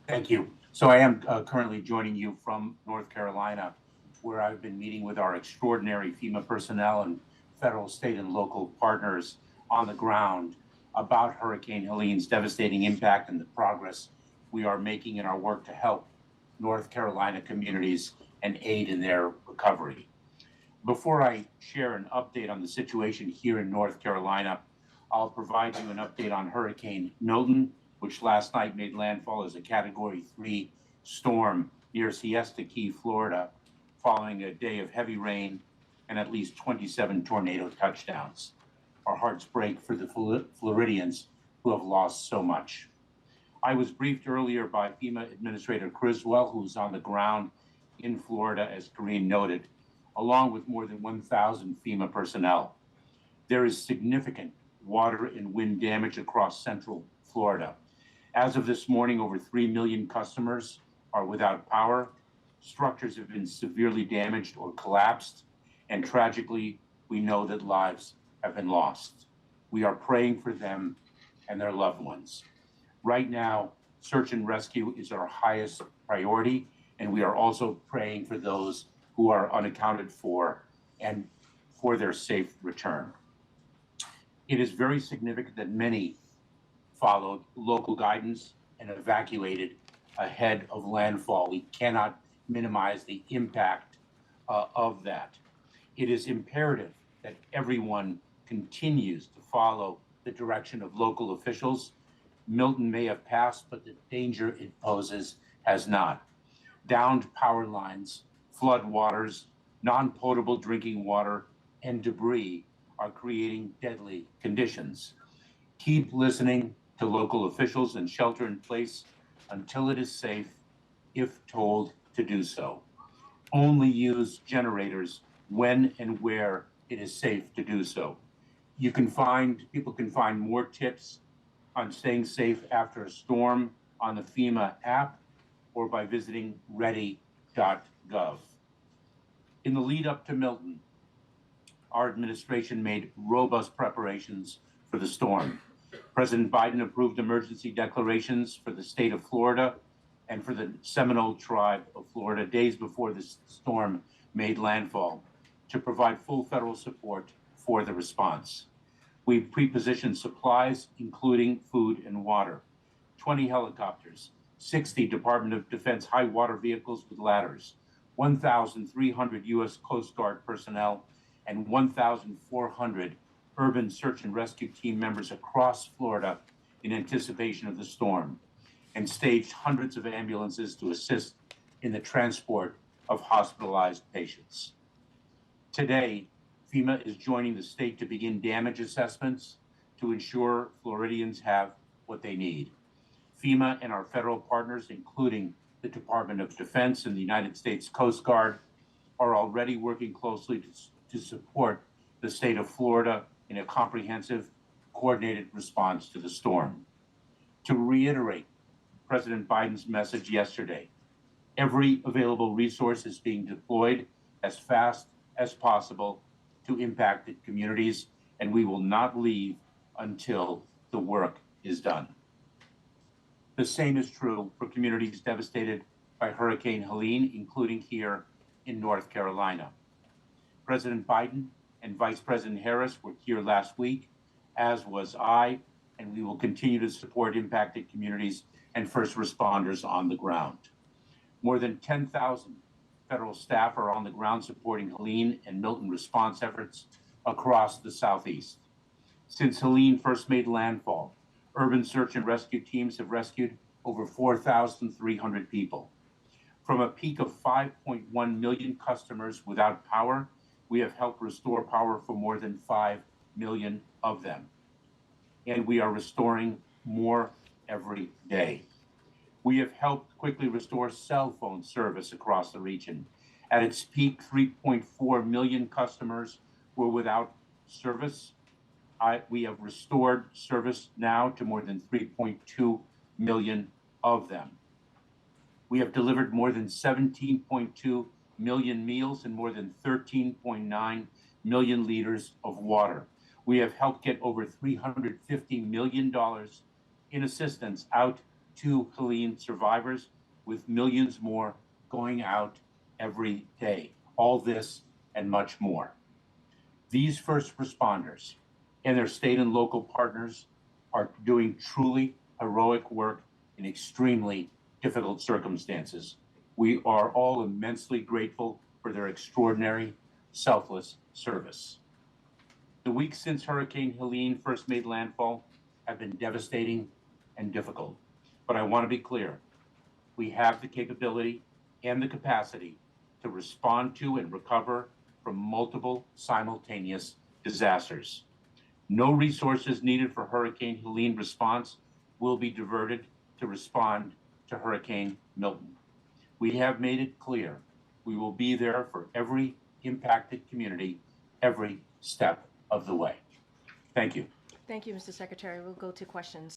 Thank you. So I am currently joining you from North Carolina, where I've been meeting with our extraordinary FEMA personnel and federal, state, and local partners on the ground about Hurricane Helene's devastating impact and the progress we are making in our work to help North Carolina communities and aid in their recovery. Before I share an update on the situation here in North Carolina, I'll provide you an update on Hurricane Milton, which last night made landfall as a Category 3 storm near Siesta Key, Florida, following a day of heavy rain and at least 27 tornado touchdowns. Our hearts break for the Floridians who have lost so much. I was briefed earlier by FEMA Administrator Criswell, who's on the ground in Florida, as Karine noted, along with more than 1,000 FEMA personnel. There is significant water and wind damage across central Florida. As of this morning, over 3 million customers are without power. Structures have been severely damaged or collapsed. And tragically, we know that lives have been lost. We are praying for them and their loved ones. Right now, search and rescue is our highest priority, and we are also praying for those who are unaccounted for and for their safe return. It is very significant that many followed local guidance and evacuated ahead of landfall. We cannot minimize the impact of that. It is imperative that everyone continues to follow the direction of local officials. Milton may have passed, but the danger it poses has not. Downed power lines, flood waters, non-potable drinking water, and debris are creating deadly conditions. Keep listening to local officials and shelter in place until it is safe, if told to do so. Only use generators when and where it is safe to do so. People can find more tips on staying safe after a storm on the FEMA app or by visiting ready.gov. In the lead up to Milton, our administration made robust preparations for the storm. President Biden approved emergency declarations for the state of Florida and for the Seminole tribe of Florida days before the storm made landfall to provide full federal support for the response. We pre-positioned supplies, including food and water, 20 helicopters, 60 Department of Defense high water vehicles with ladders, 1,300 U.S. Coast Guard personnel, and 1,400 urban search and rescue team members across Florida in anticipation of the storm, and staged hundreds of ambulances to assist in the transport of hospitalized patients. Today, FEMA is joining the state to begin damage assessments to ensure Floridians have what they need. FEMA and our federal partners, including the Department of Defense and the United States Coast Guard, are already working closely to support the state of Florida in a comprehensive, coordinated response to the storm. To reiterate President Biden's message yesterday, every available resource is being deployed as fast as possible to impacted communities, and we will not leave until the work is done. The same is true for communities devastated by Hurricane Helene, including here in North Carolina. President Biden and Vice President Harris were here last week, as was I, and we will continue to support impacted communities and first responders on the ground. More than 10,000 federal staff are on the ground supporting Helene and Milton response efforts across the Southeast. Since Helene first made landfall, urban search and rescue teams have rescued over 4,300 people. From a peak of 5.1 million customers without power, we have helped restore power for more than 5 million of them. And we are restoring more every day. We have helped quickly restore cell phone service across the region. At its peak, 3.4 million customers were without service. We have restored service now to more than 3.2 million of them. We have delivered more than 17.2 million meals and more than 13.9 million liters of water. We have helped get over $350 million in assistance out to Helene survivors, with millions more going out every day. All this and much more. These first responders and their state and local partners are doing truly heroic work in extremely difficult circumstances. We are all immensely grateful for their extraordinary, selfless service. The weeks since Hurricane Helene first made landfall have been devastating and difficult, but I want to be clear. We have the capability and the capacity to respond to and recover from multiple simultaneous disasters. No resources needed for Hurricane Helene response will be diverted to respond to Hurricane Milton. We have made it clear we will be there for every impacted community every step of the way. Thank you. Thank you, Mr. Secretary. We'll go to questions.